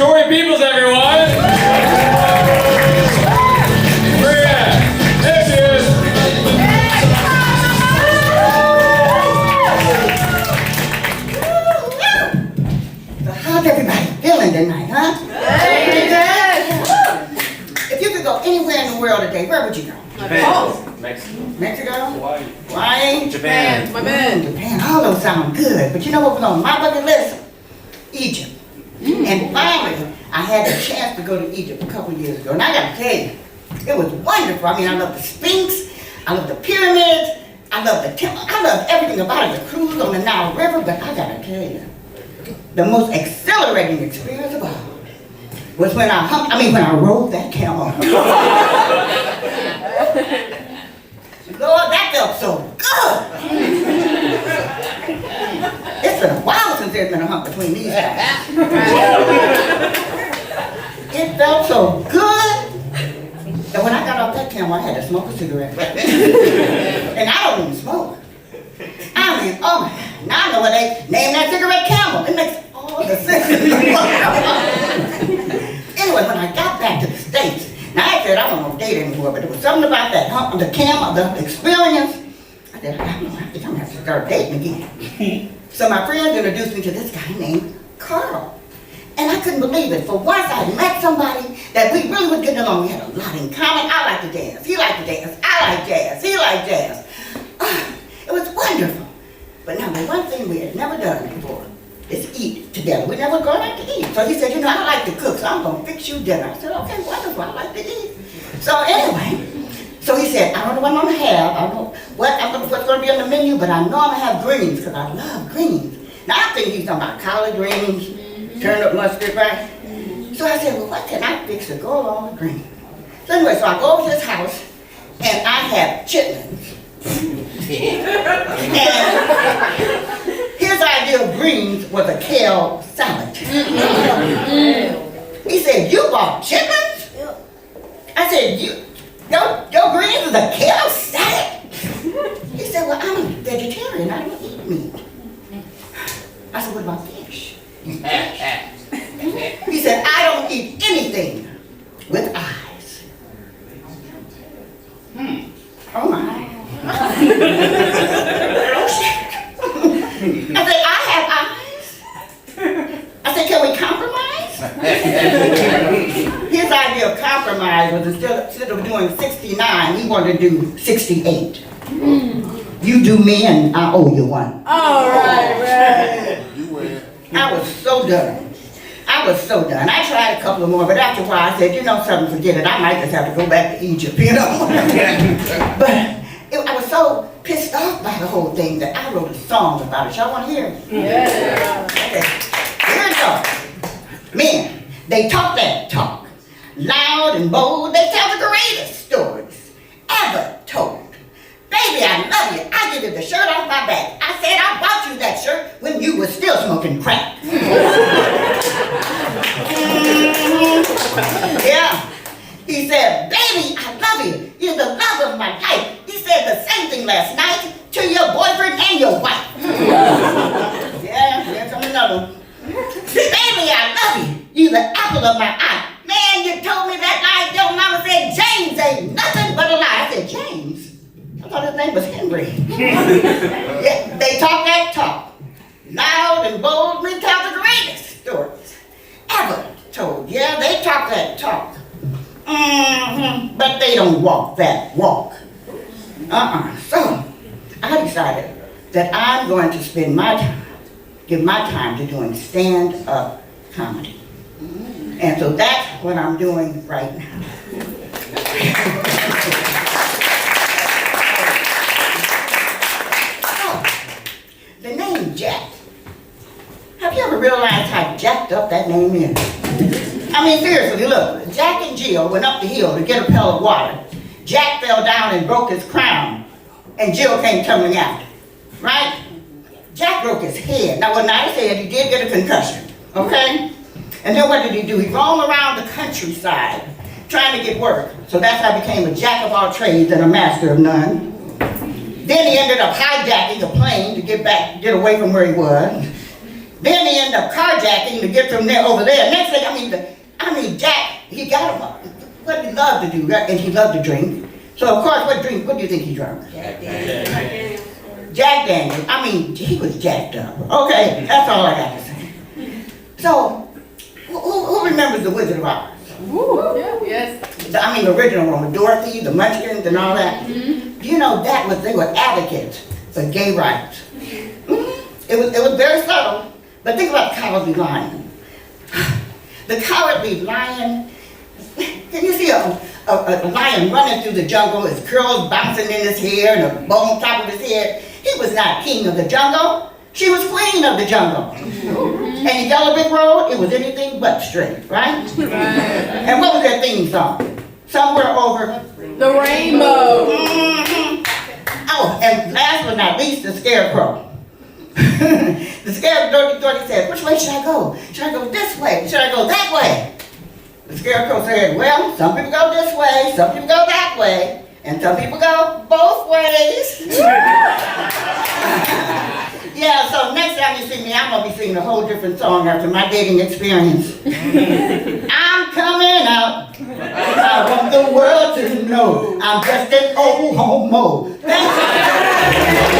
Victoria Peoples, everyone! Maria, there she is! So how's everybody feeling tonight, huh? Pretty good? If you could go anywhere in the world today, where would you go? Japan. Mexico. Mexico? Hawaii. Hawaii? Japan. Japan, all those sound good. But you know what was on my bucket list? Egypt. And finally, I had the chance to go to Egypt a couple years ago. And I gotta tell you, it was wonderful. I mean, I love the Sphinx, I love the pyramids, I love the temple, I love everything about it, the cruise on the Nile River. But I gotta tell you, the most exhilarating experience of all was when I rode that camel. Lord, that felt so good. It's been a while since there's been a hump between these guys. It felt so good that when I got off that camel, I had to smoke a cigarette. And I don't even smoke. I mean, oh my God. Now I know why they named that cigarette Camel. It makes all the sense in the world. Anyway, when I got back to the States, now I said I don't want to date anymore, but there was something about that hump, the camel, the experience. I said, I'm going to have to start dating again. So my friends introduced me to this guy named Carl. And I couldn't believe it. For once I met somebody that we really were getting along. We had a lot in common. I liked to dance. He liked to dance. I liked jazz. He liked jazz. It was wonderful. But now the one thing we had never done before is eat together. We never gone out to eat. So he said, you know, I like to cook, so I'm going to fix you dinner. I said, okay, wonderful. I like to eat. So anyway, so he said, I don't know what I'm going to have. I don't know what's going to be on the menu, but I know I'm going to have greens because I love greens. Now I think he's talking about collard greens, turnip mustard, right? So I said, well, what can I fix to go along with greens? So anyway, so I go over to his house, and I have chitlins. And his idea of greens was a kale salad. He said, you bought chitlins? I said, your greens is a kale salad? He said, well, I'm a vegetarian. I don't eat meat. I said, what about fish? He said, I don't eat anything with eyes. Oh my. I said, I have eyes. I said, can we compromise? His idea of compromise was instead of doing 69, he wanted to do 68. You do me and I owe you one. All right. I was so done. I was so done. I tried a couple of more, but after a while I said, you know something, forget it. I might just have to go back to Egypt, you know. But I was so pissed off by the whole thing that I wrote a song about it. Y'all want to hear it? Yeah. Okay. Here it goes. Men, they talk that talk. Loud and bold, they tell the greatest stories ever told. Baby, I love you. I give you the shirt off my back. I said I bought you that shirt when you were still smoking crack. Yeah. He said, baby, I love you. You're the love of my life. He said the same thing last night to your boyfriend and your wife. Yeah, here's another one. Baby, I love you. You're the apple of my eye. Man, you told me that lie. Your mama said James ain't nothing but a lie. I said, James? I thought his name was Henry. Yeah, they talk that talk. Loud and bold, we tell the greatest stories ever told. Yeah, they talk that talk. But they don't walk that walk. So, I decided that I'm going to spend my time, give my time to doing stand-up comedy. And so that's what I'm doing right now. The name Jack. Have you ever realized how jacked up that name is? I mean, seriously, look. Jack and Jill went up the hill to get a pail of water. Jack fell down and broke his crown, and Jill came tumbling after. Right? Jack broke his head. Now, when I said he did get a concussion, okay? And then what did he do? He roamed around the countryside trying to get work. So that's how he became a jack of all trades and a master of none. Then he ended up hijacking a plane to get away from where he was. Then he ended up carjacking to get from there over there. Next thing, Jack, he got what he loved to do, right? And he loved to drink. So of course, what do you think he drank? Jack Daniels. I mean, he was jacked up. Okay, that's all I got to say. So, who remembers the Wizard of Oz? Yes. The original one with Dorothy, the Munchkins, and all that. Do you know they were advocates for gay rights? It was very subtle, but think about the Cowardly Lion. The Cowardly Lion. Can you see a lion running through the jungle, his curls bouncing in his hair and a bow on top of his head? He was not king of the jungle. She was queen of the jungle. And in Yellow Brick Road, it was anything but straight, right? And what was their theme song? Somewhere over The rainbow. Oh, and last but not least, the Scarecrow. The Scarecrow, Dorothy said, which way should I go? Should I go this way? Should I go that way? The Scarecrow said, well, some people go this way, some people go that way, and some people go both ways. Yeah, so next time you see me, I'm going to be singing a whole different song after my dating experience. I'm coming out. I want the world to know I'm just an old homo. Thank you.